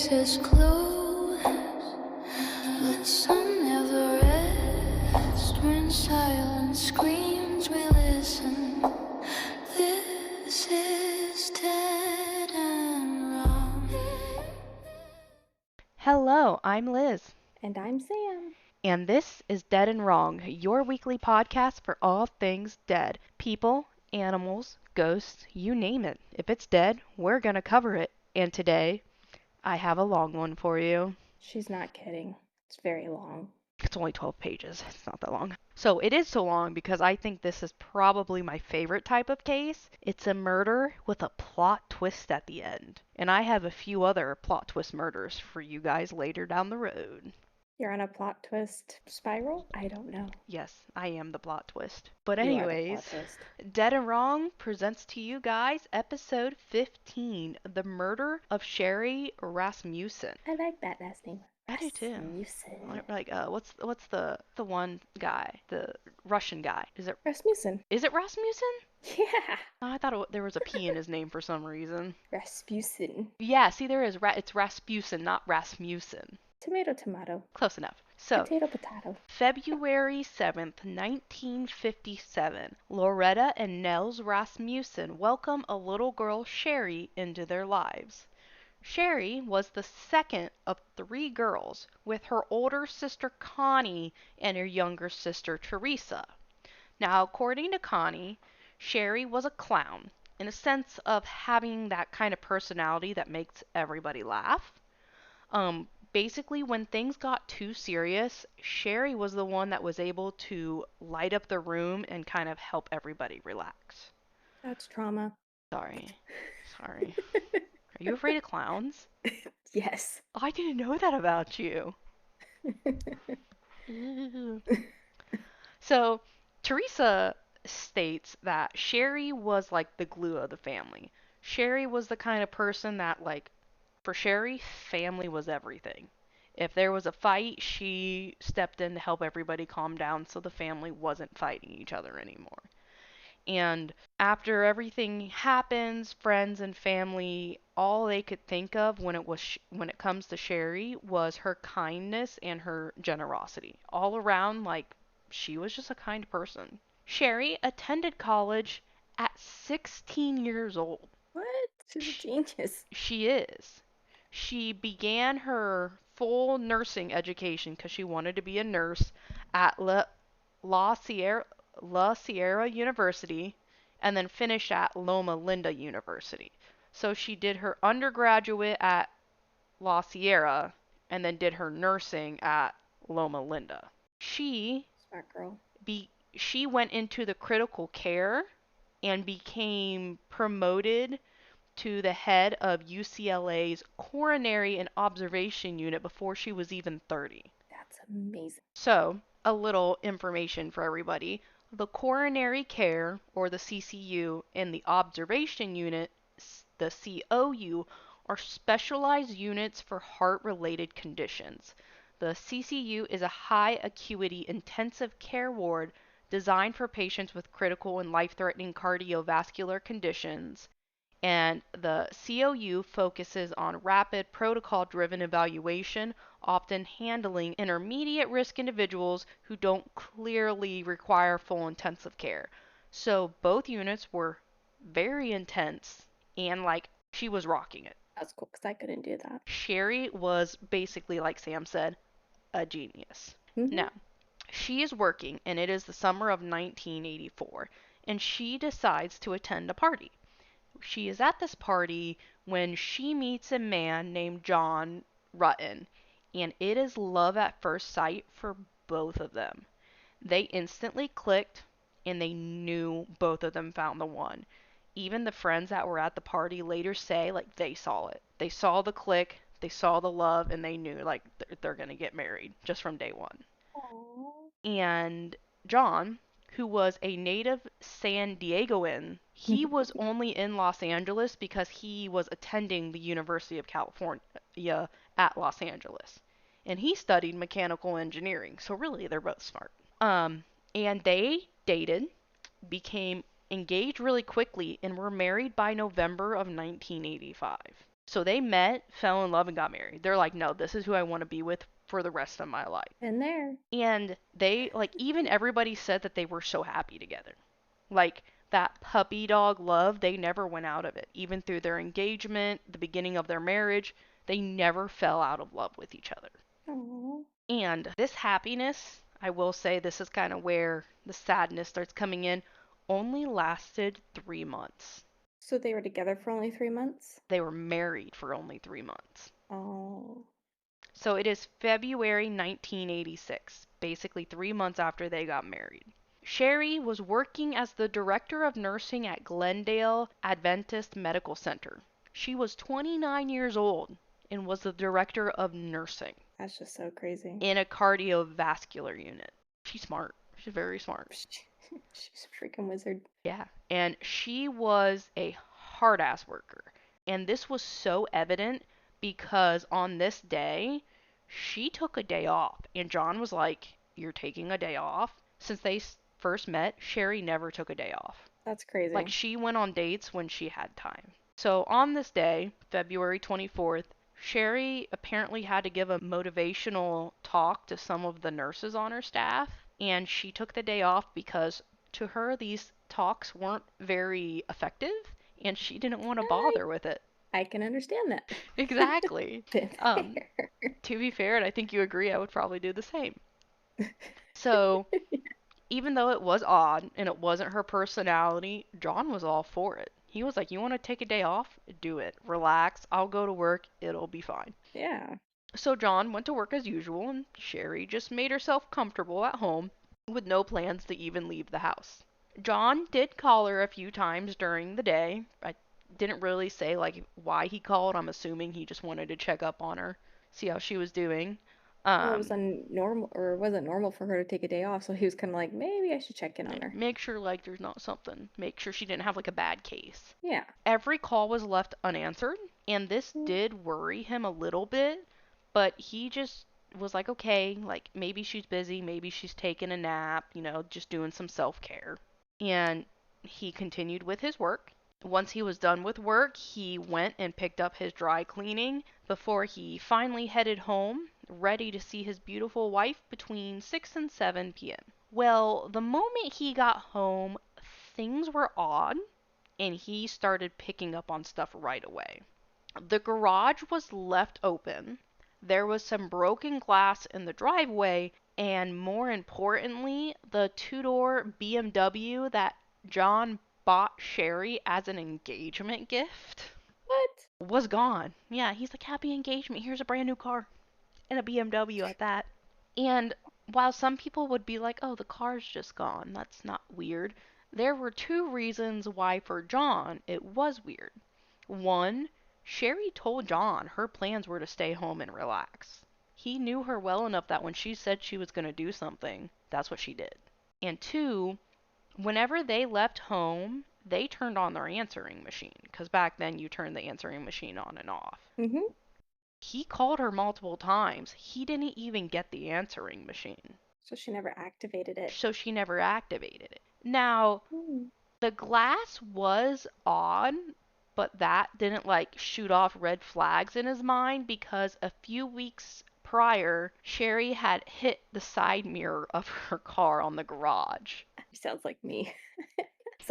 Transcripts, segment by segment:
case is closed, but some never rest. When silence screams, we listen. This is dead and wrong. Hello, I'm Liz, And I'm Sam. and this is Dead and Wrong, your weekly podcast for all things dead. People, animals, ghosts, you name it. If it's dead, we're gonna cover it. And today, I have a long one for you. She's not kidding. It's very long. It's only 12 pages, it's not that long. So it is so long because I think this is probably my favorite type of case. It's a murder with a plot twist at the end. And I have a few other plot twist murders for you guys later down the road. You're on a plot twist spiral? I don't know. Yes, I am the plot twist. But You are the anyways, plot twist. Dead and Wrong presents to you guys episode 15, The Murder of Sherri Rasmussen. I like that last name. I do too. Rasmussen. Like what's the one guy, the Russian guy? Rasmussen. Is it Rasmussen? Yeah. I thought there was a P in his name for some reason. Rasmussen. Yeah, see there is it's Rasmussen, not Rasmussen. Tomato, tomato. Close enough. So, Potato, potato. February 7th, 1957, Loretta and Nels Rasmussen welcome a little girl, Sherri, into their lives. Sherri was the second of three girls, with her older sister Connie and her younger sister Teresa. Now, according to Connie, Sherri was a clown, in a sense of having that kind of personality that makes everybody laugh. Basically, when things got too serious, Sherri was the one that was able to light up the room and kind of help everybody relax. That's trauma. Sorry. Are you afraid of clowns? Yes. Oh, I didn't know that about you. So, Teresa states that Sherri was like the glue of the family. Sherri was the kind of person that, like, for Sherri, family was everything. If there was a fight, she stepped in to help everybody calm down so the family wasn't fighting each other anymore. And after everything happens, friends and family, all they could think of when it comes to Sherri was her kindness and her generosity. All around, like, she was just a kind person. Sherri attended college at 16 years old. What? She's a genius. She is. She began her full nursing education because she wanted to be a nurse at La Sierra, La Sierra University and then finished at Loma Linda University. So she did her undergraduate at La Sierra and then did her nursing at Loma Linda. She Smart girl. she went into the critical care and became promoted to the head of UCLA's coronary and observation unit before she was even 30. That's amazing. So, a little information for everybody. The coronary care, or the CCU, and the observation unit, the COU, are specialized units for heart-related conditions. The CCU is a high acuity intensive care ward designed for patients with critical and life-threatening cardiovascular conditions, and the COU focuses on rapid protocol-driven evaluation, often handling intermediate risk individuals who don't clearly require full intensive care. So both units were very intense and like she was rocking it. That's cool because I couldn't do that. Sherri was basically, like Sam said, a genius. Mm-hmm. Now, she is working and it is the summer of 1984 and she decides to attend a party. She is at this party when she meets a man named John Rutten, and it is love at first sight for both of them. They instantly clicked, and they knew both of them found the one. Even the friends that were at the party later say, like, they saw it. They saw the click, they saw the love, and they knew, like, they're going to get married just from day one. Aww. And John, who was a native San Diegoan, he was only in Los Angeles because he was attending the University of California at Los Angeles. And he studied mechanical engineering, so really they're both smart. And they dated, became engaged really quickly, and were married by November of 1985. So they met, fell in love, and got married. They're like, no, this is who I want to be with for the rest of my life. And there. And they, like, even everybody said that they were so happy together. Like, that puppy dog love, they never went out of it. Even through their engagement, the beginning of their marriage, they never fell out of love with each other. Oh. And this happiness, I will say, this is kind of where the sadness starts coming in, only lasted 3 months. So they were together for only 3 months? They were married for only 3 months. Oh. So it is February 1986, basically 3 months after they got married. Sherri was working as the director of nursing at Glendale Adventist Medical Center. She was 29 years old and was the director of nursing That's just so crazy. in a cardiovascular unit. She's smart. She's very smart. She's a freaking wizard. Yeah. And she was a hard ass worker. And this was so evident because on this day, she took a day off. And John was like, "You're taking a day off?" Since they first met, Sherri never took a day off. That's crazy. Like, she went on dates when she had time. So on this day, February 24th, Sherri apparently had to give a motivational talk to some of the nurses on her staff. And she took the day off because to her, these talks weren't very effective. And she didn't want to bother with it. I can understand that. Exactly. Been there. To be fair, and I think you agree, I would probably do the same. So, even though it was odd and it wasn't her personality, John was all for it. He was like, "You want to take a day off? Do it. Relax. I'll go to work. It'll be fine." Yeah. So John went to work as usual, and Sherri just made herself comfortable at home with no plans to even leave the house. John did call her a few times during the day. I didn't really say like why he called. I'm assuming he just wanted to check up on her, see how she was doing. Well, it was normal, or it wasn't normal for her to take a day off, so he was kind of like, maybe I should check in on her. Make sure like there's not something. Make sure she didn't have like a bad case. Yeah. Every call was left unanswered, and this did worry him a little bit, but he just was like, okay, like maybe she's busy, maybe she's taking a nap, just doing some self-care. And he continued with his work. Once he was done with work, he went and picked up his dry cleaning before he finally headed home, ready to see his beautiful wife between 6 and 7 p.m. Well, the moment he got home, things were odd, and he started picking up on stuff right away. The garage was left open. There was some broken glass in the driveway, and more importantly, the two-door BMW that John bought Sherri as an engagement gift What? was gone. Yeah, he's like, "Happy engagement. Here's a brand new car." And a BMW at that. And while some people would be like, "Oh, the car's just gone. That's not weird." There were two reasons why for John it was weird. One, Sherri told John her plans were to stay home and relax. He knew her well enough that when she said she was going to do something, that's what she did. And two, whenever they left home, they turned on their answering machine, because back then you turned the answering machine on and off. Mm-hmm. He called her multiple times. He didn't even get the answering machine. So she never activated it. So she never activated it. Now, the glass was odd, but that didn't like shoot off red flags in his mind because a few weeks prior, Sherri had hit the side mirror of her car on the garage. Sounds like me.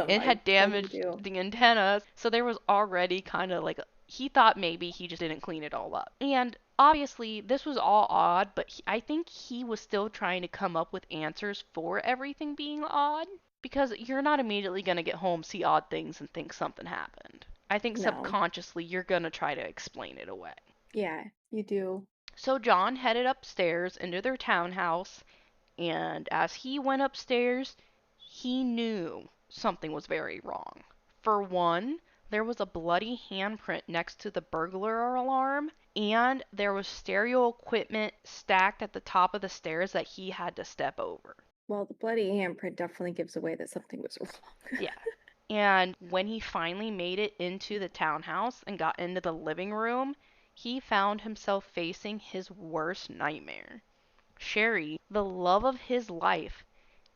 It had damaged the antenna, so there was already kind of like he thought maybe he just didn't clean it all up. And obviously, this was all odd, but I think he was still trying to come up with answers for everything being odd. Because you're not immediately going to get home, see odd things, and think something happened. I think No. subconsciously you're going to try to explain it away. Yeah, you do. So John headed upstairs into their townhouse, and as he went upstairs, he knew something was very wrong. For one, there was a bloody handprint next to the burglar alarm, and there was stereo equipment stacked at the top of the stairs that he had to step over. Well, the bloody handprint definitely gives away that something was wrong. Yeah. And when he finally made it into the townhouse and got into the living room, he found himself facing his worst nightmare. Sherri, the love of his life,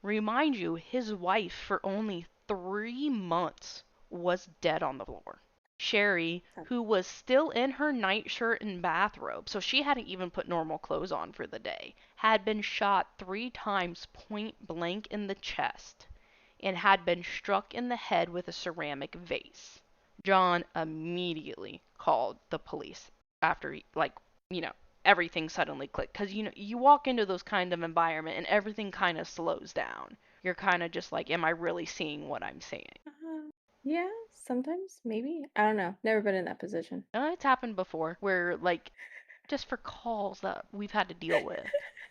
remind you, his wife for only 3 months was dead on the floor. Sherri, who was still in her nightshirt and bathrobe, so she hadn't even put normal clothes on for the day, had been shot 3 times point blank in the chest and had been struck in the head with a ceramic vase. John immediately called the police after, you know, everything suddenly clicked. Because, you walk into those kind of environment and everything kind of slows down. You're kind of just like, am I really seeing what I'm seeing? Yeah, sometimes, maybe. I don't know. Never been in that position. It's happened before where, like, just for calls that we've had to deal with,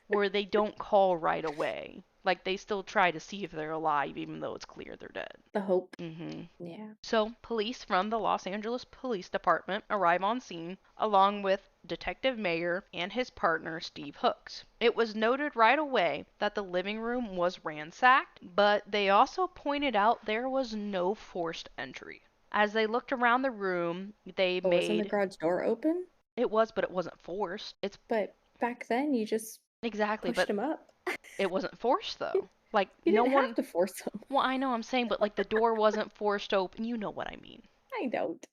where they don't call right away. Like, they still try to see if they're alive, even though it's clear they're dead. The hope. hmm Yeah. So, police from the Los Angeles Police Department arrive on scene, along with Detective Mayer and his partner, Steve Hooks. It was noted right away that the living room was ransacked, but they also pointed out there was no forced entry. As they looked around the room, they But wasn't the made garage door open? it was, but it wasn't forced. It's But back then, you just exactly, pushed but him up. it wasn't forced though. Like, You no didn't have one. to force him. Well, I know I'm saying, but like the door wasn't forced open. You know what I mean. I don't.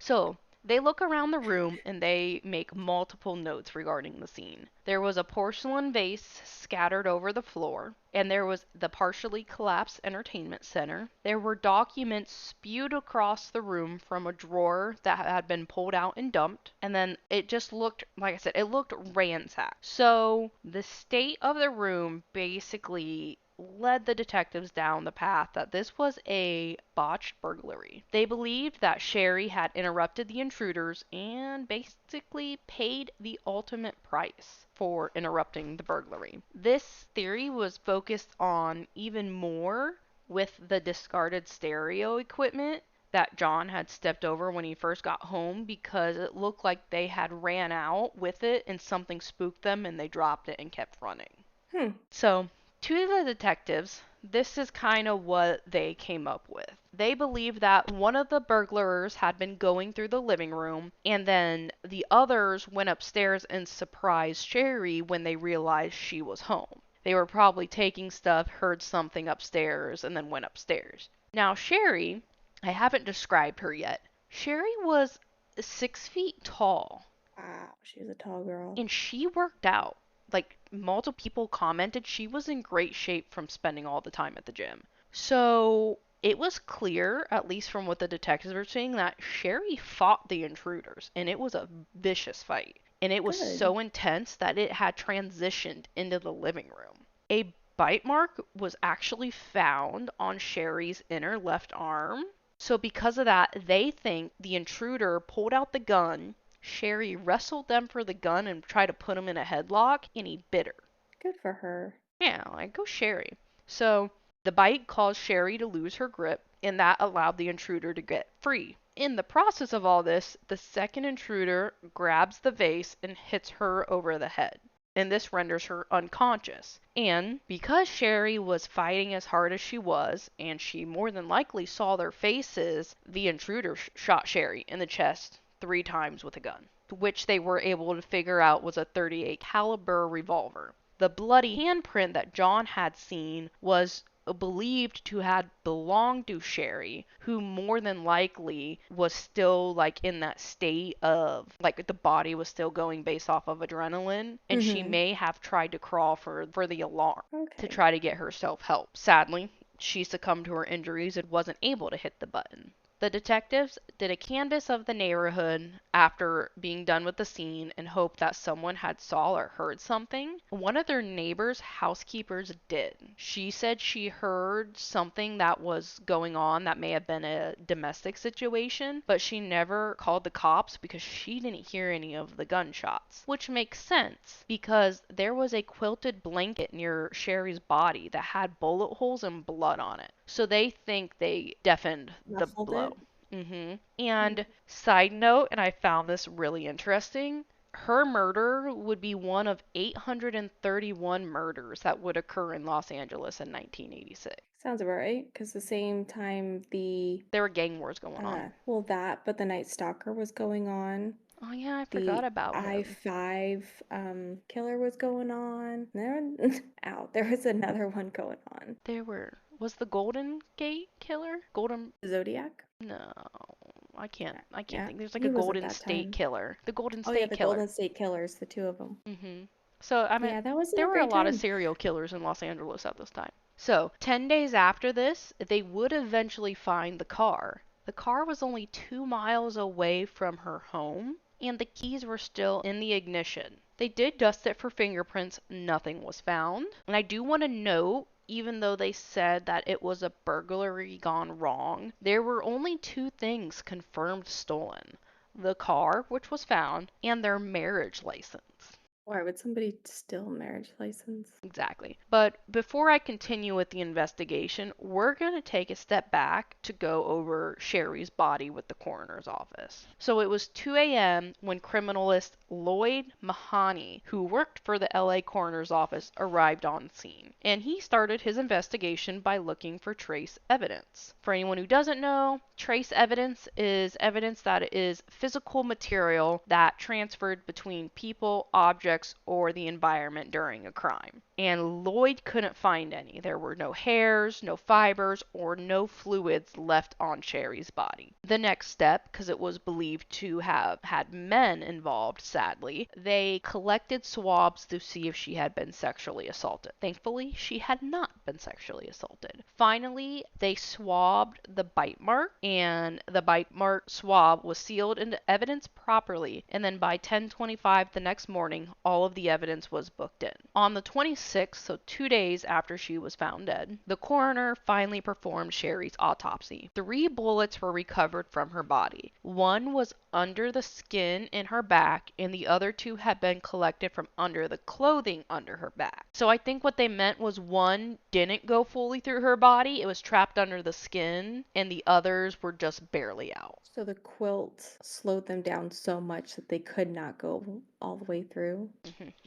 So, they look around the room and they make multiple notes regarding the scene. There was a porcelain vase scattered over the floor, and there was the partially collapsed entertainment center. There were documents spewed across the room from a drawer that had been pulled out and dumped, and then it just looked, like I said, it looked ransacked. So, the state of the room basically led the detectives down the path that this was a botched burglary. They believed that Sherri had interrupted the intruders and basically paid the ultimate price for interrupting the burglary. This theory was focused on even more with the discarded stereo equipment that John had stepped over when he first got home because it looked like they had ran out with it and something spooked them and they dropped it and kept running. Hmm. So, to the detectives, this is kind of what they came up with. They believe that one of the burglars had been going through the living room, and then the others went upstairs and surprised Sherri when they realized she was home. They were probably taking stuff, heard something upstairs, and then went upstairs. Now, Sherri, I haven't described her yet. Sherri was 6 feet tall Wow, she was a tall girl. and she worked out. Like, multiple people commented she was in great shape from spending all the time at the gym. So it was clear, at least from what the detectives were saying, that Sherri fought the intruders, and it was a vicious fight. And it was Good. so intense that it had transitioned into the living room. A bite mark was actually found on Sherri's inner left arm. So, because of that, they think the intruder pulled out the gun. Sherri wrestled them for the gun and tried to put him in a headlock, and he bit her. Good for her. Yeah, like, go Sherri. So, the bite caused Sherri to lose her grip, and that allowed the intruder to get free. In the process of all this, the second intruder grabs the vase and hits her over the head. And this renders her unconscious. And because Sherri was fighting as hard as she was, and she more than likely saw their faces, the intruder shot Sherri in the chest 3 times with a gun, which they were able to figure out was a .38 caliber revolver. The bloody handprint that John had seen was believed to have belonged to Sherri, who more than likely was still like in that state of like the body was still going based off of adrenaline, and she Mm-hmm. may have tried to crawl for the alarm to Okay. try to get herself help. Sadly, she succumbed to her injuries and wasn't able to hit the button. The detectives did a canvass of the neighborhood after being done with the scene and hoped that someone had saw or heard something. One of their neighbor's housekeepers did. She said she heard something that was going on that may have been a domestic situation, but she never called the cops because she didn't hear any of the gunshots, which makes sense because there was a quilted blanket near Sherri's body that had bullet holes and blood on it. So they think they deafened the Muffled it. blow. And side note, and I found this really interesting, her murder would be one of 831 murders that would occur in Los Angeles in 1986. Sounds about right. Because the same time There were gang wars going on. well, but the Night Stalker was going on. Oh yeah, I forgot The about him. I-5 killer was going on. There was another one going on. Was the Golden Gate Killer? Golden, Zodiac? no, I can't Yeah. think. There's like a Who was at Golden that State time? Killer. The Golden Oh yeah, State the Killer. Golden State Killers, the two of them. So, I mean, Yeah, that wasn't there a were a great lot of time. serial killers in Los Angeles at this time. So, 10 days after this, they would eventually find the car. The car was only 2 miles away from her home, and the keys were still in the ignition. They did dust it for fingerprints, nothing was found. And I do want to note, even though they said that it was a burglary gone wrong, there were only two things confirmed stolen: the car, which was found, and their marriage license. Why would somebody steal a marriage license? Exactly. But before I continue with the investigation, we're going to take a step back to go over Sherri's body with the coroner's office. So it was 2 a.m. when criminalist Lloyd Mahoney, who worked for the LA coroner's office, arrived on scene. And he started his investigation by looking for trace evidence. For anyone who doesn't know, trace evidence is evidence that is physical material that transferred between people, objects, or the environment during a crime. And Lloyd couldn't find any. There were no hairs, no fibers, or no fluids left on Sherri's body. The next step, because it was believed to have had men involved, sadly, they collected swabs to see if she had been sexually assaulted. Thankfully, she had not been sexually assaulted. Finally, they swabbed the bite mark, and the bite mark swab was sealed into evidence properly, and then by 10:25 the next morning, all of the evidence was booked in. On the 26th, so 2 days after she was found dead, the coroner finally performed Sherri's autopsy. 3 bullets were recovered from her body. One was under the skin in her back, and the other 2 had been collected from under the clothing under her back. So I think what they meant was one didn't go fully through her body, it was trapped under the skin, and the others were just barely out. So the quilt slowed them down so much that they could not go all the way through.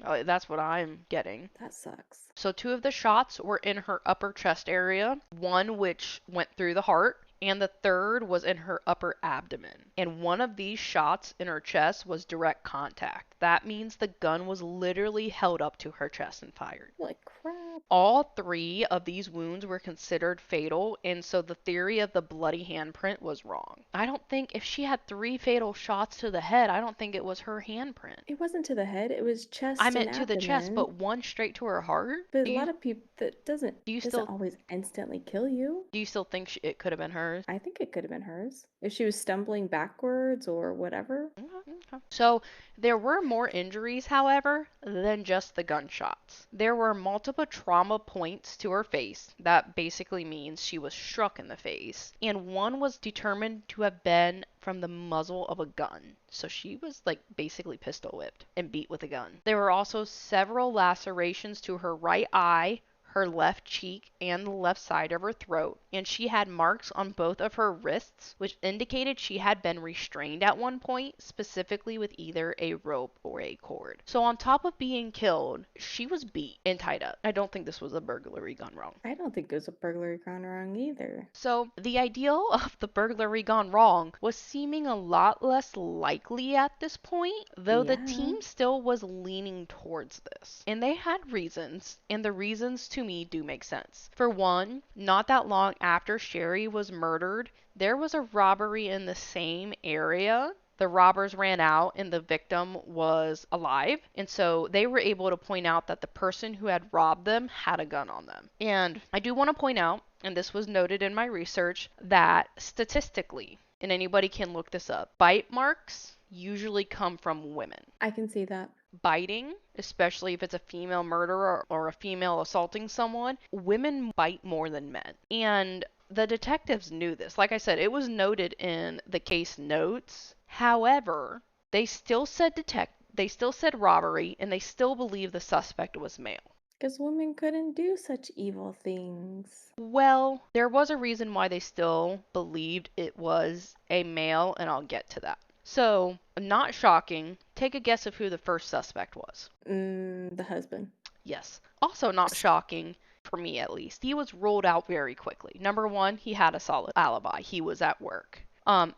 That's what I'm getting. That sucks. So 2 of the shots were in her upper chest area, one which went through the heart, and the third was in her upper abdomen. And one of these shots in her chest was direct contact. That means the gun was literally held up to her chest and fired. Like crap. All 3 of these wounds were considered fatal, and so the theory of the bloody handprint was wrong. I don't think if she had 3 fatal shots to the head, I don't think it was her handprint. It wasn't to the head, it was chest I and meant to the chest, abdomen. but one straight to her heart? But a lot of people, that doesn't do you doesn't still always instantly kill you. do you still think it could have been hers? I think it could have been hers. If she was stumbling backwards or whatever. Okay. So there were more injuries, however, than just the gunshots. There were multiple trauma points to her face. That basically means she was struck in the face. And one was determined to have been from the muzzle of a gun. So she was like basically pistol whipped and beat with a gun. There were also several lacerations to her right eye, her left cheek, and the left side of her throat, and she had marks on both of her wrists, which indicated she had been restrained at one point, specifically with either a rope or a cord. So on top of being killed, she was beat and tied up. I don't think this was a burglary gone wrong. I don't think it was a burglary gone wrong either. So the ideal of the burglary gone wrong was seeming a lot less likely at this point, though the Yeah. team still was leaning towards this. And they had reasons, and the reasons to me do make sense. For one, not that long after Sherri was murdered, there was a robbery in the same area. The robbers ran out and the victim was alive, and so they were able to point out that the person who had robbed them had a gun on them. And I do want to point out, and this was noted in my research, that statistically, and anybody can look this up, bite marks usually come from women. I can see that. Biting, especially if it's a female murderer or a female assaulting someone, women bite more than men. And the detectives knew this. Like I said, it was noted in the case notes. However, they still said robbery, and they still believed the suspect was male. Because women couldn't do such evil things. Well, there was a reason why they still believed it was a male, and I'll get to that. So, not shocking, take a guess of who the first suspect was. The husband. Yes. Also not shocking, for me at least. He was ruled out very quickly. Number one, he had a solid alibi. He was at work.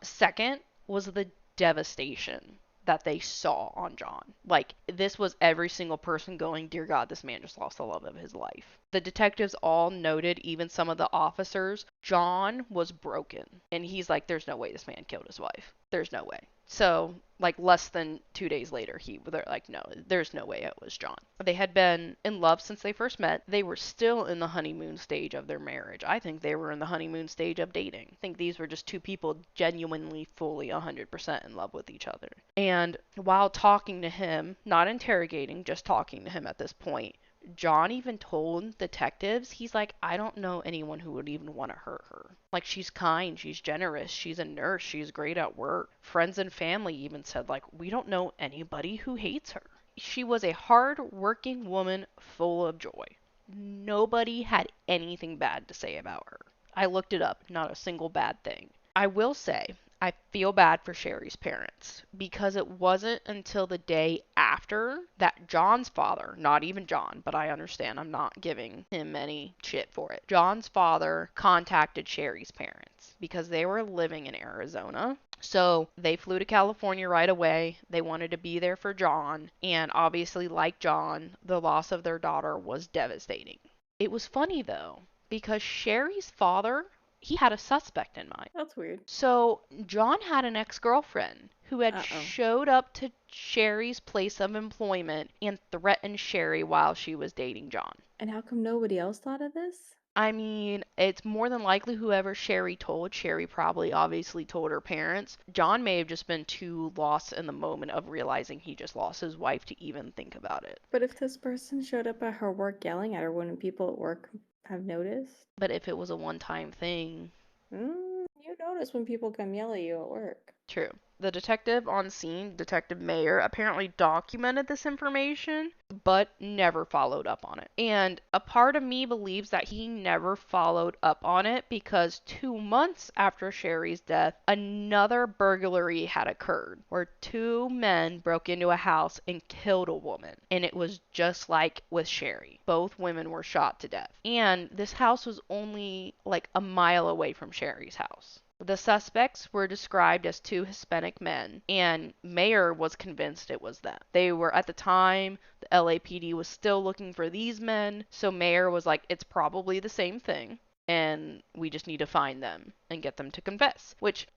Second was the devastation. that they saw on John. Like, this was every single person going, dear God, this man just lost the love of his life. The detectives all noted, even some of the officers, John was broken. And he's like, there's no way this man killed his wife. There's no way. So, like, less than 2 days later, they're like, no, there's no way it was John. They had been in love since they first met. They were still in the honeymoon stage of their marriage. I think they were in the honeymoon stage of dating. I think these were just two people genuinely, fully, 100% in love with each other. And while talking to him, not interrogating, just talking to him at this point, John even told detectives, he's like, I don't know anyone who would even want to hurt her. Like, she's kind, she's generous, she's a nurse, she's great at work. Friends and family even said, like, we don't know anybody who hates her. She was a hard-working woman full of joy. Nobody had anything bad to say about her. I looked it up, not a single bad thing. I will say, I feel bad for Sherri's parents because it wasn't until the day after that John's father, not even John, but I understand, I'm not giving him any shit for it. John's father contacted Sherri's parents because they were living in Arizona. So they flew to California right away. They wanted to be there for John. And obviously, like John, the loss of their daughter was devastating. It was funny though, because Sherri's father, he had a suspect in mind. That's weird. So John had an ex-girlfriend who had Uh-oh. showed up to Sherri's place of employment and threatened Sherri while she was dating John. And how come nobody else thought of this? I mean, it's more than likely whoever Sherri told. Sherri probably obviously told her parents. John may have just been too lost in the moment of realizing he just lost his wife to even think about it. But if this person showed up at her work yelling at her, wouldn't people at work have noticed? But if it was a one-time thing, You notice when people come yell at you at work. true. The detective on scene, Detective Mayer, apparently documented this information, but never followed up on it. And a part of me believes that he never followed up on it because 2 months after Sherri's death, another burglary had occurred where two men broke into a house and killed a woman. And it was just like with Sherri. Both women were shot to death. And this house was only like a mile away from Sherri's house. The suspects were described as two Hispanic men, and Mayer was convinced it was them. They were, at the time, the LAPD was still looking for these men, so Mayer was like, it's probably the same thing, and we just need to find them and get them to confess. Which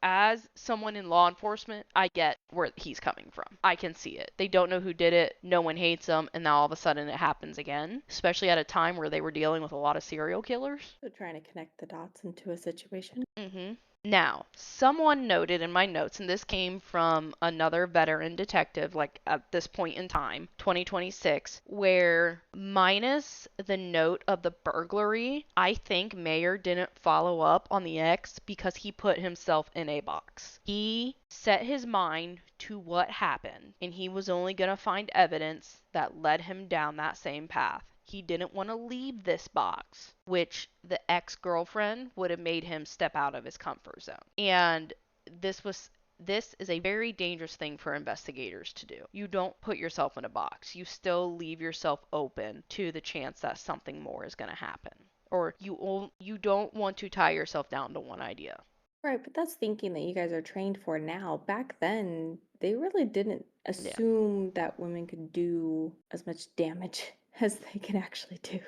as someone in law enforcement, I get where he's coming from. I can see it. They don't know who did it, no one hates them, and now all of a sudden it happens again, especially at a time where they were dealing with a lot of serial killers. So trying to connect the dots into a situation. Now, someone noted in my notes, and this came from another veteran detective, like at this point in time, 2026, where minus the note of the burglary, I think Mayer didn't follow up on the ex because he put himself in a box. He set his mind to what happened, and he was only going to find evidence that led him down that same path. He didn't want to leave this box, which the ex-girlfriend would have made him step out of his comfort zone. And this is a very dangerous thing for investigators to do. You don't put yourself in a box. You still leave yourself open to the chance that something more is going to happen. Or you don't want to tie yourself down to one idea. Right, but that's thinking that you guys are trained for now. Back then, they really didn't Yeah. assume that women could do as much damage as they can actually do.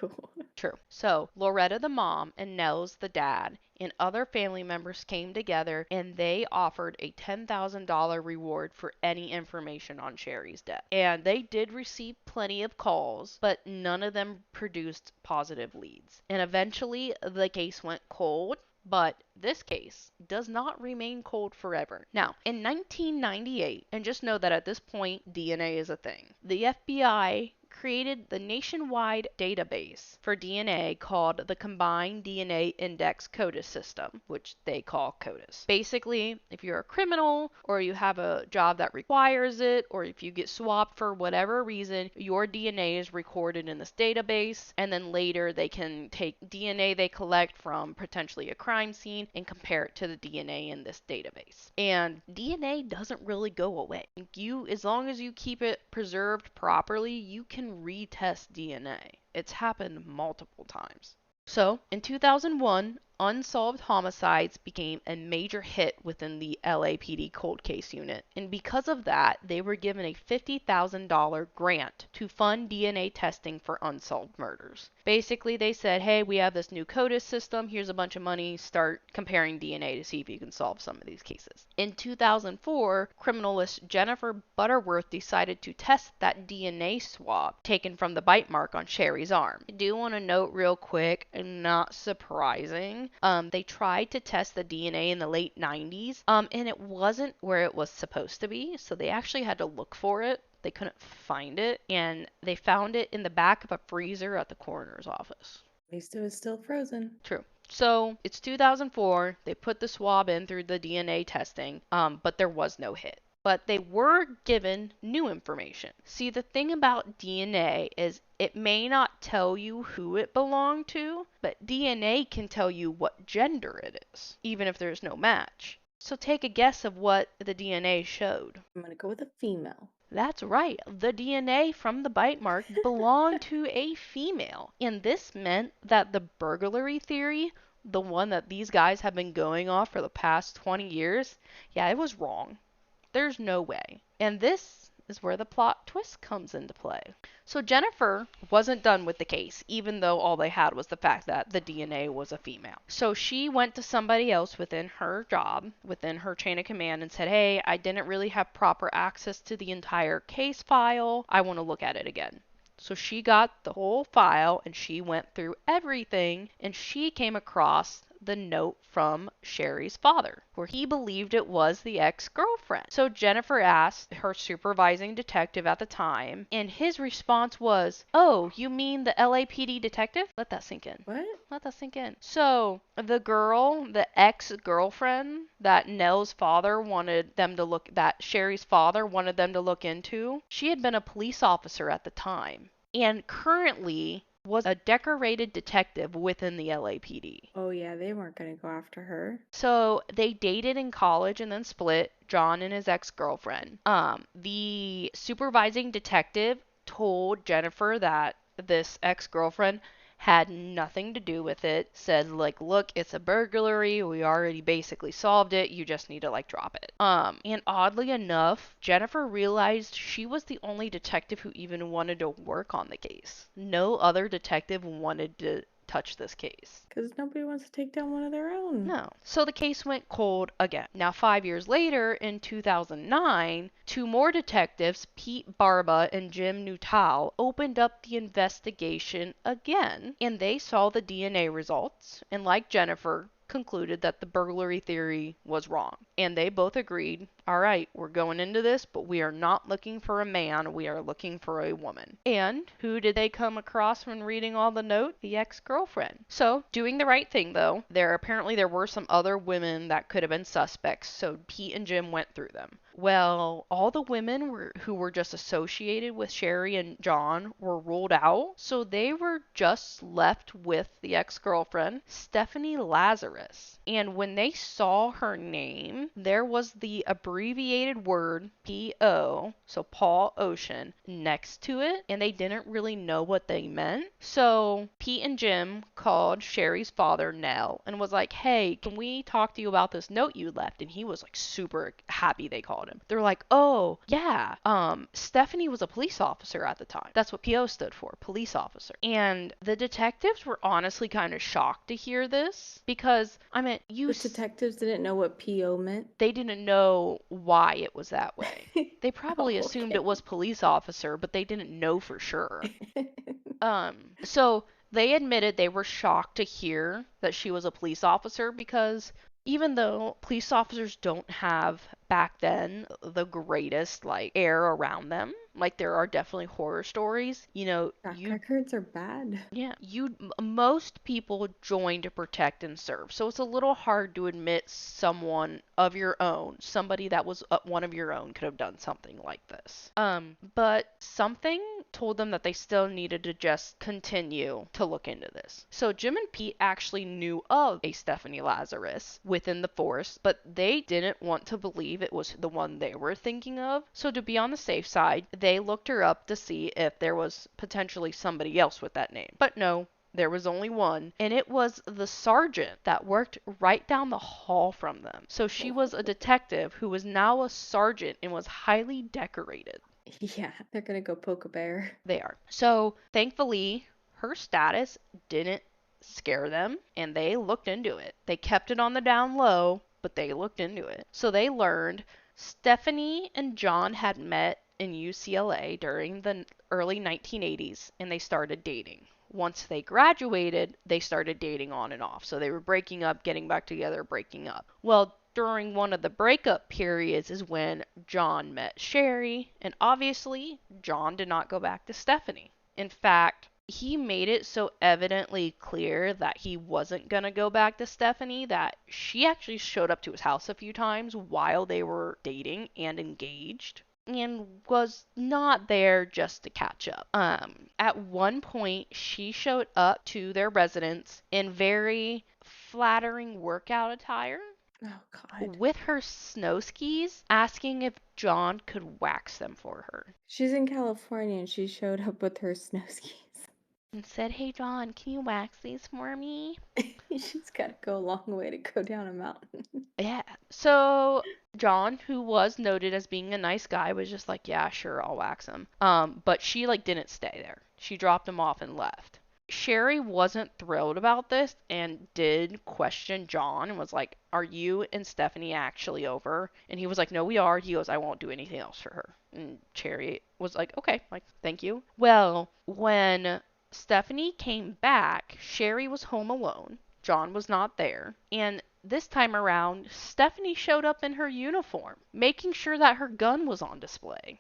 True. So, Loretta the mom and Nels the dad and other family members came together and they offered a $10,000 reward for any information on Sherri's death. And they did receive plenty of calls, but none of them produced positive leads. And eventually, the case went cold. But this case does not remain cold forever. Now, in 1998, and just know that at this point, DNA is a thing, the FBI created the nationwide database for DNA called the Combined DNA Index CODIS system, which they call CODIS. Basically, if you're a criminal or you have a job that requires it, or if you get swapped for whatever reason, your DNA is recorded in this database, and then later they can take DNA they collect from potentially a crime scene and compare it to the DNA in this database. And DNA doesn't really go away. As long as you keep it preserved properly, you can retest DNA. It's happened multiple times. So, in 2001, unsolved homicides became a major hit within the LAPD cold case unit, and because of that, they were given a $50,000 grant to fund DNA testing for unsolved murders. Basically, they said, hey, we have this new CODIS system, here's a bunch of money, start comparing DNA to see if you can solve some of these cases. In 2004, criminalist Jennifer Butterworth decided to test that DNA swab taken from the bite mark on Sherri's arm. I do want to note real quick, not surprising, they tried to test the DNA in the late 90s, and it wasn't where it was supposed to be, so they actually had to look for it. They couldn't find it, and they found it in the back of a freezer at the coroner's office. At least it was still frozen. True. So it's 2004. They put the swab in through the DNA testing, but there was no hit. But they were given new information. See, the thing about DNA is it may not tell you who it belonged to, but DNA can tell you what gender it is, even if there's no match. So take a guess of what the DNA showed. I'm gonna go with a female. That's right. The DNA from the bite mark belonged to a female. And this meant that the burglary theory, the one that these guys have been going off for the past 20 years, yeah, it was wrong. There's no way. And this is where the plot twist comes into play. So Jennifer wasn't done with the case, even though all they had was the fact that the DNA was a female. So she went to somebody else within her job, within her chain of command, and said, hey, I didn't really have proper access to the entire case file. I want to look at it again. So she got the whole file and she went through everything, and she came across the note from Sherri's father, where he believed it was the ex-girlfriend. So Jennifer asked her supervising detective at the time, and his response was, oh, you mean the LAPD detective? Let that sink in. What? Let that sink in. So the girl, the ex-girlfriend that Nell's father wanted them to look, that Sherri's father wanted them to look into, she had been a police officer at the time, and currently was a decorated detective within the LAPD. Oh yeah, they weren't gonna go after her. So they dated in college and then split, John and his ex-girlfriend. The supervising detective told Jennifer that this ex-girlfriend had nothing to do with it, said like, look, it's a burglary, we already basically solved it, you just need to like drop it. And oddly enough, Jennifer realized she was the only detective who even wanted to work on the case. No other detective wanted to touch this case. Because nobody wants to take down one of their own. No. So the case went cold again. Now, 5 years later, in 2009, two more detectives, Pete Barba and Jim Nuttall, opened up the investigation again, and they saw the DNA results, and like Jennifer, concluded that the burglary theory was wrong. And they both agreed, all right, we're going into this, but we are not looking for a man, we are looking for a woman. And who did they come across when reading all the note? The ex-girlfriend. So, doing the right thing though, there were some other women that could have been suspects, so Pete and Jim went through them. Well, all the women who were just associated with Sherri and John were ruled out, so they were just left with the ex-girlfriend, Stephanie Lazarus. And when they saw her name, there was the abbreviated word P.O., so Paul Ocean, next to it, and they didn't really know what they meant. So Pete and Jim called Sherri's father, Nell, and was like, hey, can we talk to you about this note you left? And he was like super happy they called him. They're like, oh, yeah, Stephanie was a police officer at the time. That's what P.O. stood for, police officer. And the detectives were honestly kind of shocked to hear this because, I mean, The detectives didn't know what PO meant. they didn't know why it was that way. They probably assumed it was police officer, but they didn't know for sure. So they admitted they were shocked to hear that she was a police officer because even though police officers don't have back then the greatest like air around them, like there are definitely horror stories, you know, Track records are bad. yeah, most people join to protect and serve. So it's a little hard to admit someone of your own, somebody that was one of your own could have done something like this. But something told them that they still needed to just continue to look into this. So Jim and Pete actually knew of a Stephanie Lazarus within the force, but they didn't want to believe it was the one they were thinking of. So to be on the safe side, they looked her up to see if there was potentially somebody else with that name. But no, There was only one, and it was the sergeant that worked right down the hall from them. So she was a detective who was now a sergeant and was highly decorated. Yeah, they're gonna go poke a bear. They are. So thankfully, her status didn't scare them, and they looked into it. They kept it on the down low, but they looked into it. So they learned Stephanie and John had met in UCLA during the early 1980s, and they started dating. Once they graduated, they started dating on and off. So they were breaking up, getting back together, breaking up. Well, during one of the breakup periods is when John met Sherri, and obviously, John did not go back to Stephanie. In fact, he made it so evidently clear that he wasn't going to go back to Stephanie that she actually showed up to his house a few times while they were dating and engaged and was not there just to catch up. At one point, she showed up to their residence in very flattering workout attire Oh God. with her snow skis, asking if John could wax them for her. She's in California and she showed up with her snow skis. And said, "Hey John, can you wax these for me?" She's gotta go a long way to go down a mountain. Yeah. So John, who was noted as being a nice guy, was just like, "Yeah, sure, I'll wax him." But she like didn't stay there. She dropped him off and left. Sherri wasn't thrilled about this and did question John and was like, "Are you and Stephanie actually over?" And he was like, "No, we are." He goes, "I won't do anything else for her." And Sherri was like, "Okay, like, thank you." Well, when Stephanie came back, Sherri was home alone. John was not there. And this time around, Stephanie showed up in her uniform, making sure that her gun was on display.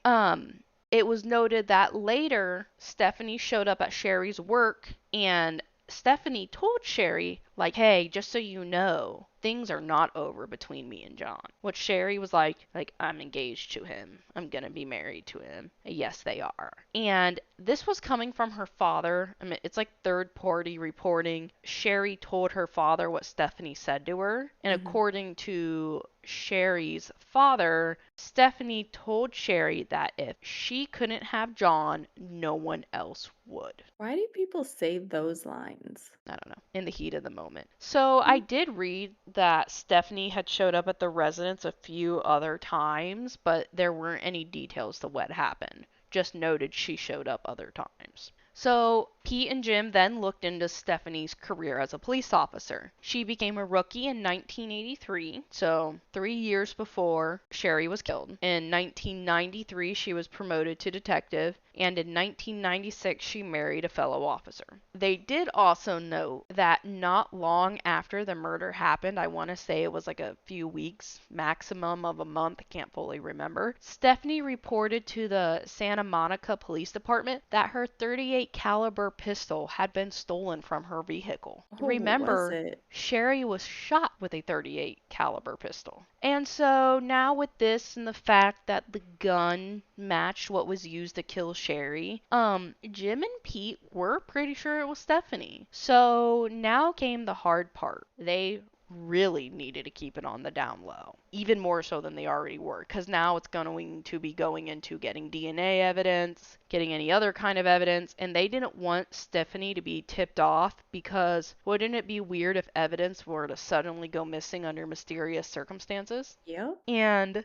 It was noted that later Stephanie showed up at Sherri's work and Stephanie told Sherri, like, "Hey, just so you know, things are not over between me and John." Which Sherri was like, "I'm engaged to him. I'm gonna be married to him." Yes, they are. And this was coming from her father. I mean, it's like third party reporting. Sherri told her father what Stephanie said to her. And according to Sherri's father, Stephanie told Sherri that if she couldn't have John, no one else would. Why do people say those lines? I don't know, in the heat of the moment. So I did read that Stephanie had showed up at the residence a few other times, but there weren't any details to what happened. Just noted she showed up other times. So Pete and Jim then looked into Stephanie's career as a police officer. She became a rookie in 1983, so 3 years before Sherri was killed. In 1993, she was promoted to detective, and in 1996, she married a fellow officer. They did also note that not long after the murder happened, I want to say it was like a few weeks, maximum of a month, I can't fully remember, Stephanie reported to the Santa Monica Police Department that her .38 caliber pistol had been stolen from her vehicle. Oh, Remember, was it? Sherri was shot with a .38 caliber pistol. And so now with this and the fact that the gun matched what was used to kill Sherri, Jim and Pete were pretty sure it was Stephanie. So now came the hard part. They really needed to keep it on the down low, even more so than they already were, because now it's going to be going into getting DNA evidence, getting any other kind of evidence, and they didn't want Stephanie to be tipped off because wouldn't it be weird if evidence were to suddenly go missing under mysterious circumstances? Yep. And,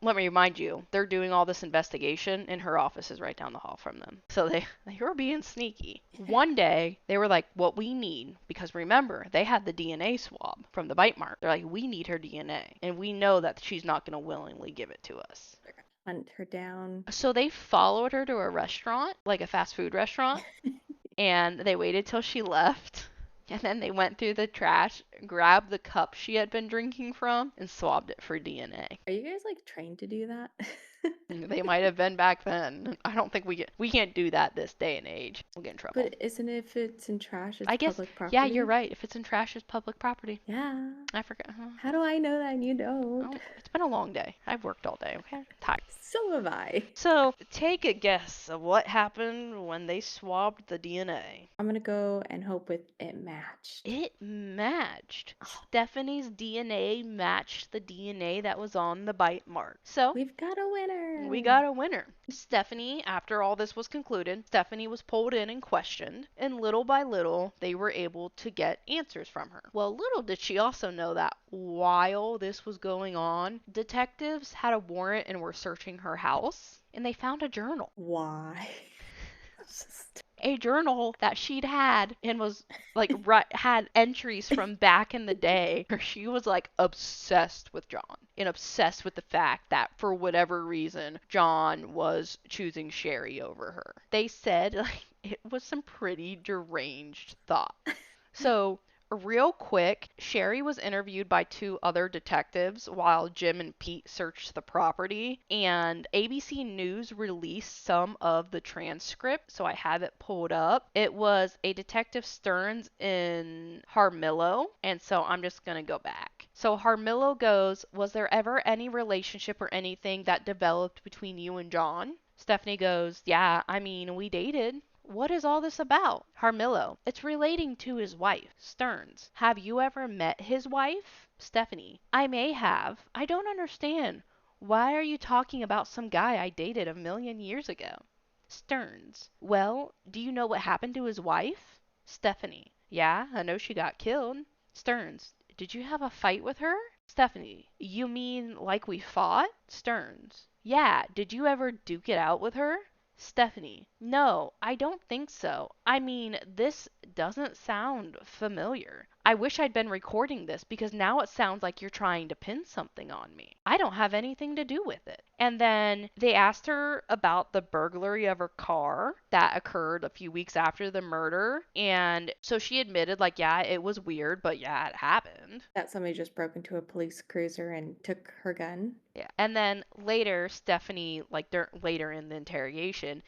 let me remind you, they're doing all this investigation and her office is right down the hall from them. So they were being sneaky. One day, they were like, what we need, because remember, they had the DNA swab from the bite mark. They're like, we need her DNA. And we know that she's not going to willingly give it to us. Hunt her down. So they followed her to a restaurant, like a fast food restaurant, and they waited till she left. And then they went through the trash, grabbed the cup she had been drinking from, and swabbed it for DNA. Are you guys like trained to do that? They might have been back then. I don't think we can't do that this day and age. We'll get in trouble. But isn't it if it's in trash, it's I guess, public property? yeah, you're right. If it's in trash, it's public property. Yeah. I forgot. How do I know that and you don't? Oh, it's been a long day. I've worked all day, okay? Tired. So have I. So, take a guess of what happened when they swabbed the DNA. I'm gonna go and hope it matched. It matched. Stephanie's DNA matched the DNA that was on the bite mark. So, We've got a winner. winner. We got a winner. Stephanie, after all this was concluded, Stephanie was pulled in and questioned, and little by little, they were able to get answers from her. Well, little did she also know that while this was going on, detectives had a warrant and were searching her house, and they found a journal. Why? A journal that she'd had and was like had entries from back in the day where she was like obsessed with John and obsessed with the fact that for whatever reason John was choosing Sherri over her. They said like it was some pretty deranged thought. So real quick, Sherri was interviewed by two other detectives while Jim and Pete searched the property, and ABC News released some of the transcript, so I have it pulled up. It was a Detective Stearns in Harmillo, and so I'm just going to go back. So Harmillo goes, "Was there ever any relationship or anything that developed between you and John?" Stephanie goes, "Yeah, I mean, we dated." "What is all this about?" Harmillo. "It's relating to his wife." Stearns. "Have you ever met his wife?" Stephanie. "I may have. I don't understand. Why are you talking about some guy I dated a million years ago?" Stearns. "Well, do you know what happened to his wife?" Stephanie. "Yeah, I know she got killed." Stearns. "Did you have a fight with her?" Stephanie. "You mean like we fought?" Stearns. "Yeah, did you ever duke it out with her?" Stephanie. "No, I don't think so. I mean, this doesn't sound familiar. I wish I'd been recording this because now it sounds like you're trying to pin something on me. I don't have anything to do with it." And then they asked her about the burglary of her car that occurred a few weeks after the murder. And so she admitted, like, yeah, it was weird, but yeah, it happened. That somebody just broke into a police cruiser and took her gun. Yeah. And then later, Stephanie, like later in the interrogation,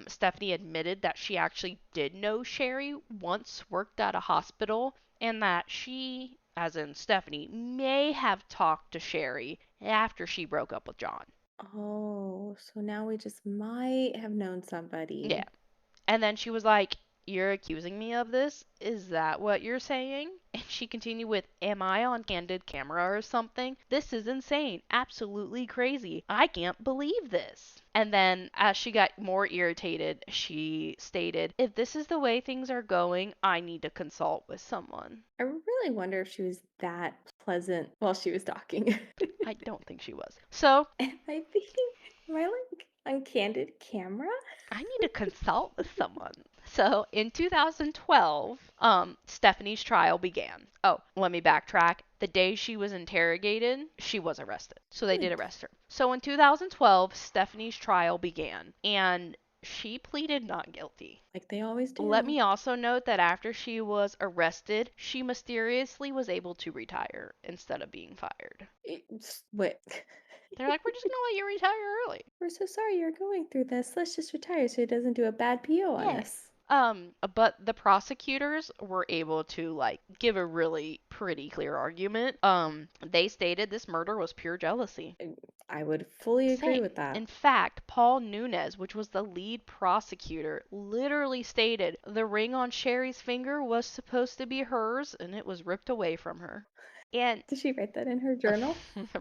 Stephanie admitted that she actually did know Sherri once worked at a hospital and that she, as in Stephanie, may have talked to Sherri after she broke up with John. Oh, so now we just might have known Yeah. somebody. And then she was like, "You're accusing me of this? Is that what you're saying?" And she continued with, "Am I on candid camera or something? This is insane. Absolutely crazy. I can't believe this." And then as she got more irritated, she stated, "If this is the way things are going, I need to consult with someone." I really wonder if she was that pleasant while she was talking. I don't think she was. So Am I am I like on candid camera? I need to consult with someone. So in 2012, Stephanie's trial began. Oh, let me backtrack. The day she was interrogated, she was arrested. So they did Good. arrest her. So in 2012, Stephanie's trial began, and she pleaded not guilty. Like they always Let do. me also note that after she was arrested, she mysteriously was able to retire instead of being fired. What? They're like, "We're just gonna let you retire early." We're so sorry you're going through this. Let's just retire so he doesn't do a bad PO on Yeah. us. But the prosecutors were able to like give a really pretty clear argument. They stated this murder was pure jealousy. I would fully agree Same. with that. In fact, Paul Nunez, which was the lead prosecutor, literally stated the ring on Sherri's finger was supposed to be hers and it was ripped away from her. And Did she write that in her journal?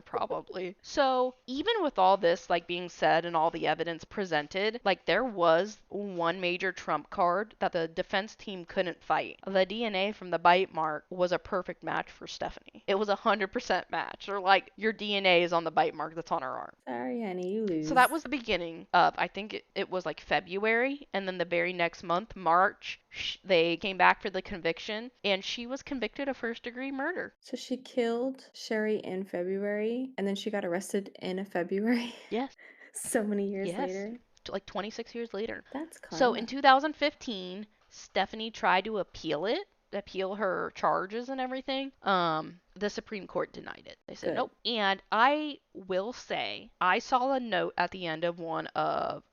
probably. So, even with all this like being said and all the evidence presented, like there was one major trump card that the defense team couldn't fight. The DNA from the bite mark was a perfect match for Stephanie. It was 100% match. Or like your DNA is on the bite mark that's on her arm. Sorry, honey, you So lose. that was the beginning of, I think it was like February, and then the very next month, March, they came back for the conviction, and she was convicted of first degree murder. So she killed Sherri in February, and then she got arrested in a February. Yes, So many years yes, later. like 26 years later. That's So in karma. 2015, Stephanie tried to appeal her charges and everything. The Supreme Court denied it. They said Good. nope. And I will say, I saw a note at the end of one of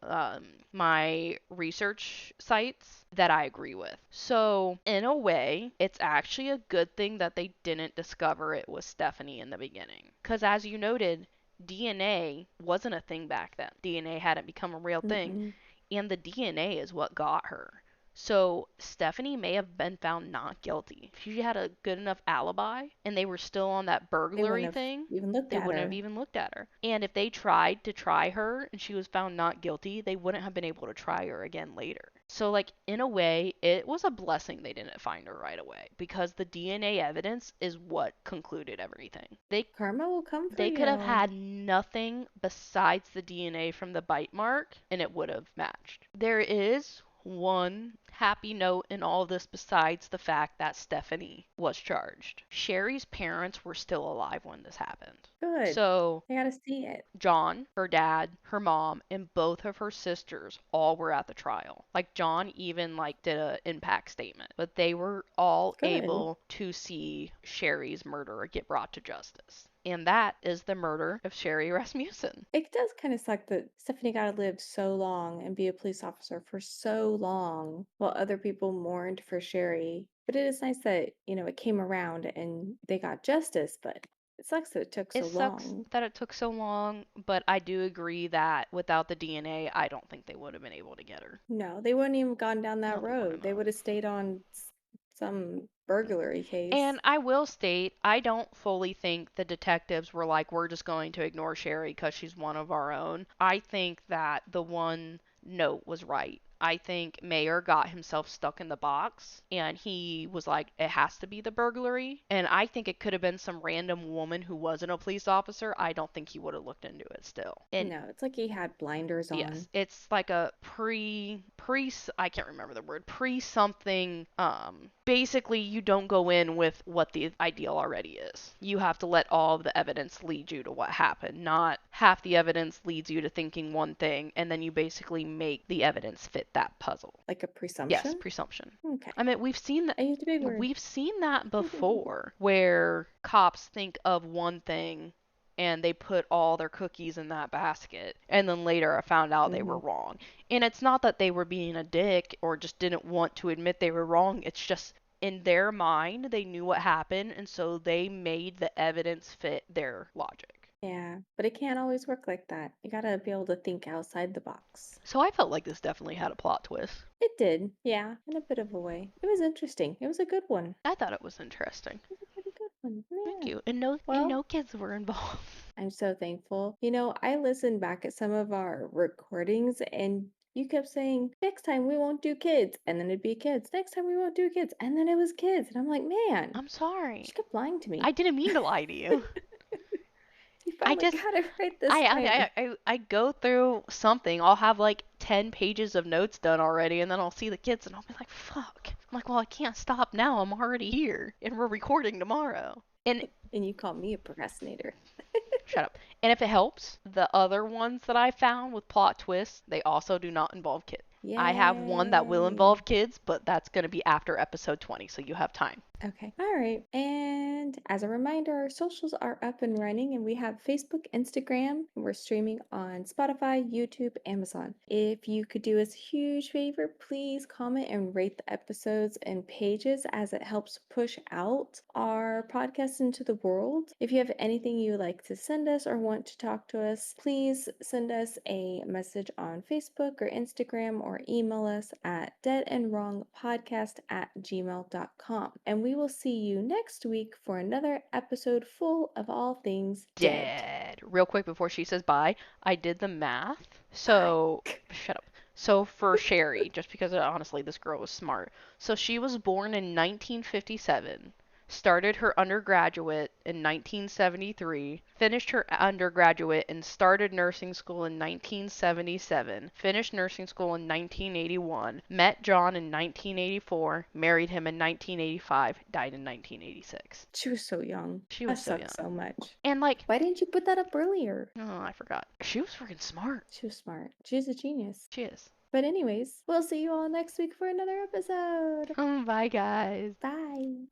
my research sites that I agree with. So in a way, it's actually a good thing that they didn't discover it was Stephanie in the beginning, because as you noted, DNA wasn't a thing back then. DNA hadn't become a real thing, Mm-mm. and the DNA is what got her. So Stephanie may have been found not guilty. If she had a good enough alibi and they were still on that They wouldn't burglary have thing, even looked they at wouldn't have her. even looked at her. And if they tried to try her and she was found not guilty, they wouldn't have been able to try her again later. So, like, in a way, it was a blessing they didn't find her right away because the DNA evidence is what concluded everything. Karma will come for They could have you. had nothing besides the DNA from the bite mark and it would have matched. There is one happy note in all this besides the fact that Stephanie was charged. Sherri's parents were still alive when this happened. Good. So I gotta see it. John, her dad, her mom, and both of her sisters all were at the trial. Like John even like did a impact statement, but they were all Good. able to see Sherri's murderer get brought to justice. And that is the murder of Sherri Rasmussen. It does kind of suck that Stephanie got to live so long and be a police officer for so long while other people mourned for Sherri. But it is nice that, it came around and they got justice, but it sucks that it took It so sucks long. that it took so long, but I do agree that without the DNA, I don't think they would have been able to get her. No, they wouldn't even gone down No, that they wouldn't road. They have. would have stayed on some burglary case. And I will state, I don't fully think the detectives were like, we're just going to ignore Sherri because she's one of our own. I think that the one note was right. I think Mayer got himself stuck in the box and he was like, it has to be the burglary. And I think it could have been some random woman who wasn't a police officer. I don't think he would have looked into it still. And No, it's like he had blinders on. yes, it's like a pre I can't remember the word, pre something. Basically you don't go in with what the ideal already is. You have to let all of the evidence lead you to what happened, not half the evidence leads you to thinking one thing and then you basically make the evidence fit that puzzle. Like a Yes, presumption? presumption. Okay. I mean, I used a big word. we've seen that before where cops think of one thing and they put all their cookies in that basket and then later I found out they were Hmm. wrong. And it's not that they were being a dick or just didn't want to admit they were wrong. It's just in their mind they knew what happened and so they made the evidence fit their logic. Yeah, but it can't always work like that. You gotta be able to think outside the box. So I felt like this definitely had a plot twist. It did, yeah, in a bit of a way. It was interesting. It was a good one. I thought it was interesting. It was a pretty good one. Thank Yeah. you. And no Well, kids were involved. I'm so thankful. I listened back at some of our recordings and you kept saying, next time we won't do kids. And then it'd be kids. Next time we won't do kids. And then it was kids. And I'm like, man, I'm sorry. she kept lying to I me. didn't mean to lie to you. You I finally just got it right this I time. I, I I I go through something. I'll have like 10 pages of notes done already, and then I'll see the kids, and I'll be like, "Fuck!" I'm like, "Well, I can't stop now. I'm already here, and we're recording tomorrow." And And you call me a procrastinator. shut up. And if it helps, the other ones that I found with plot twists, they also do not involve kids. I have one that will Yay. involve kids, but that's going to be after episode 20, so you have time. Okay. All right. And as a reminder, our socials are up and running, and we have Facebook, Instagram, and we're streaming on Spotify, YouTube, Amazon. If you could do us a huge favor, please comment and rate the episodes and pages as it helps push out our podcast into the world. If you have anything you would like to send us or want to talk to us, please send us a message on Facebook or Instagram or email us at deadandwrongpodcast@gmail.com. And we will see you next week for another episode full of all things dead. Dead. Real quick before she says bye, I did the math. Bye. So, shut up. So for Sherri, just because honestly this girl was smart. So she was born in 1957, started her undergraduate in 1973, finished her undergraduate and started nursing school in 1977, finished nursing school in 1981, met John in 1984, married him in 1985, died in 1986. She was so young. She That was so sucks so young. much. And like, Why didn't you put that up earlier? oh, I forgot. She was freaking smart. She was smart. She's a genius. She is. But anyways, we'll see you all next week for another episode. Bye, guys. Bye.